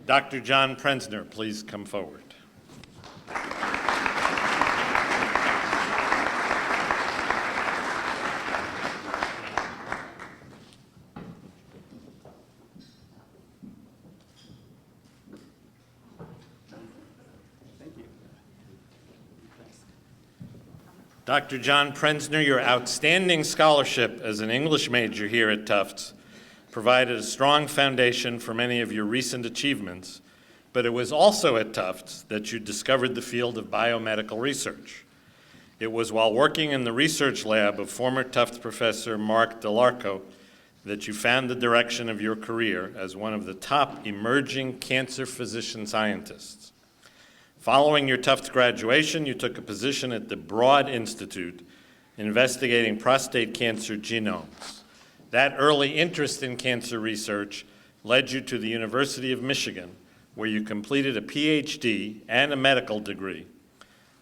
Dr. John Prensner, please come forward. Dr. John Prensner, your outstanding scholarship as an English major here at Tufts provided a strong foundation for many of your recent achievements, but it was also at Tufts that you discovered the field of biomedical research. It was while working in the research lab of former Tufts professor Mark DeLarco that you found the direction of your career as one of the top emerging cancer physician scientists. Following your Tufts graduation, you took a position at the Broad Institute investigating prostate cancer genomes. That early interest in cancer research led you to the University of Michigan, where you completed a PhD and a medical degree,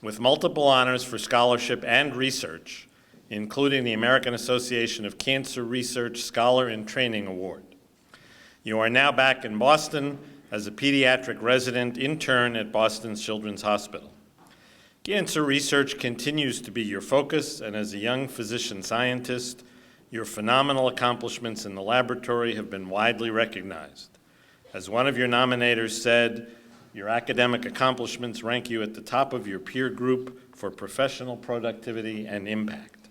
with multiple honors for scholarship and research, including the American Association of Cancer Research Scholar in Training Award. You are now back in Boston as a pediatric resident intern at Boston's Children's Hospital. Cancer research continues to be your focus, and as a young physician scientist, your phenomenal accomplishments in the laboratory have been widely recognized. As one of your nominators said, your academic accomplishments rank you at the top of your peer group for professional productivity and impact.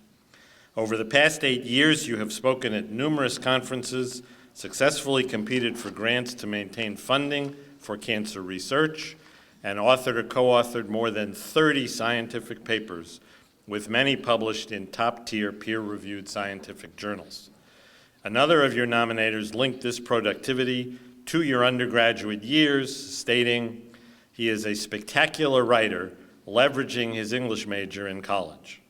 Over the past 8 years, you have spoken at numerous conferences, successfully competed for grants to maintain funding for cancer research, and authored or co-authored more than 30 scientific papers, with many published in top-tier peer-reviewed scientific journals. Another of your nominators linked this productivity to your undergraduate years, stating, "He is a spectacular writer, leveraging his English major in college."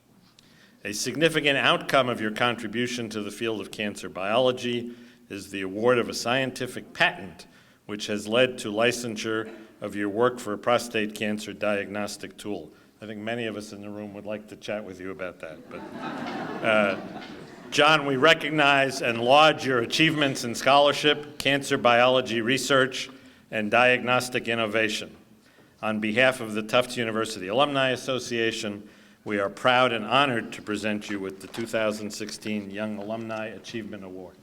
A significant outcome of your contribution to the field of cancer biology is the award of a scientific patent, which has led to licensure of your work for a prostate cancer diagnostic tool. I think many of us in the room would like to chat with you about that. But John, we recognize and laud your achievements in scholarship, cancer biology research, and diagnostic innovation. On behalf of the Tufts University Alumni Association, we are proud and honored to present you with the 2016 Young Alumni Achievement Award.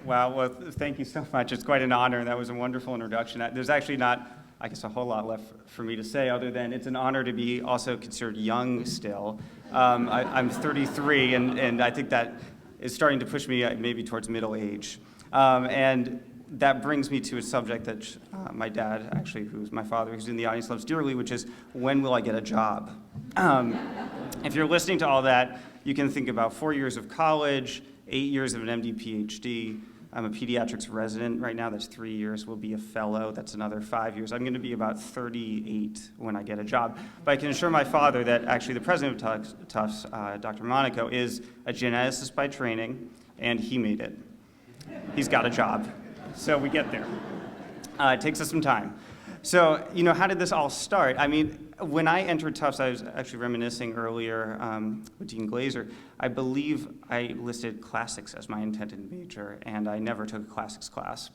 Wow, well, thank you so much. It's quite an honor. That was a wonderful introduction. There's actually not, I guess, a whole lot left for me to say other than it's an honor to be also considered young still. I'm 33, and I think that is starting to push me maybe towards middle age. And that brings me to a subject that my dad, actually, who's my father, who's in the audience, loves dearly, which is, when will I get a job? If you're listening to all that, you can think about 4 years of college, 8 years of an MD, PhD. I'm a pediatrics resident right now. That's 3 years. We'll be a fellow. That's another 5 years. I'm going to be about 38 when I get a job. But I can assure my father that actually the president of Tufts, Dr. Monaco, is a geneticist by training, and he made it. He's got a job. So we get there. It takes us some time. So, how did this all start? I mean, when I entered Tufts, I was actually reminiscing earlier with Dean Glazer. I believe I listed classics as my intended major, and I never took a classics class.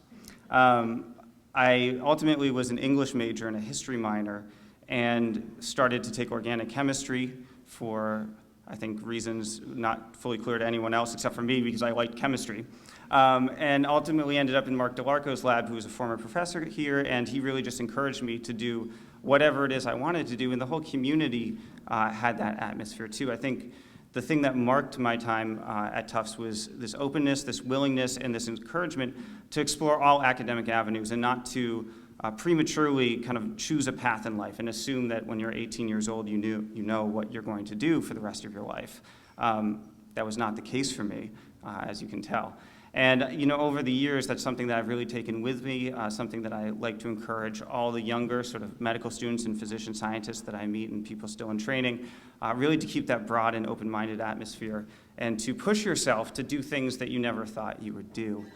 I ultimately was an English major and a history minor, and started to take organic chemistry for, I think, reasons not fully clear to anyone else except for me, because I liked chemistry. And ultimately ended up in Mark DeLarco's lab, who was a former professor here, and he really just encouraged me to do whatever it is I wanted to do, and the whole community had that atmosphere too. I think the thing that marked my time at Tufts was this openness, this willingness, and this encouragement to explore all academic avenues and not to prematurely kind of choose a path in life and assume that when you're 18 years old you know what you're going to do for the rest of your life. That was not the case for me, as you can tell. And over the years, that's something that I've really taken with me, something that I like to encourage all the younger sort of medical students and physician scientists that I meet and people still in training, really to keep that broad and open-minded atmosphere and to push yourself to do things that you never thought you would do.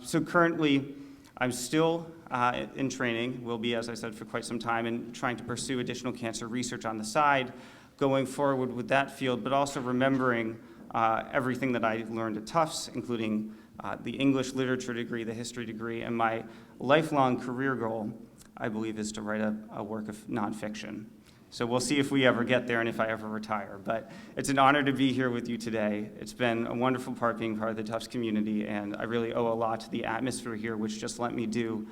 So currently, I'm still in training, will be, as I said, for quite some time, and trying to pursue additional cancer research on the side. going forward with that field, but also remembering everything that I learned at Tufts, including the English literature degree, the history degree, and my lifelong career goal, I believe, is to write a work of nonfiction. So we'll see if we ever get there and if I ever retire. But it's an honor to be here with you today. It's been a wonderful part being part of the Tufts community, and I really owe a lot to the atmosphere here, which just let me do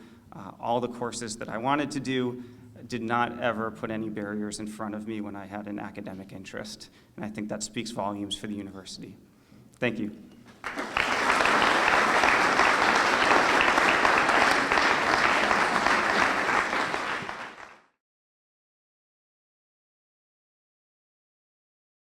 all the courses that I wanted to do, did not ever put any barriers in front of me when I had an academic interest. And I think that speaks volumes for the university. Thank you.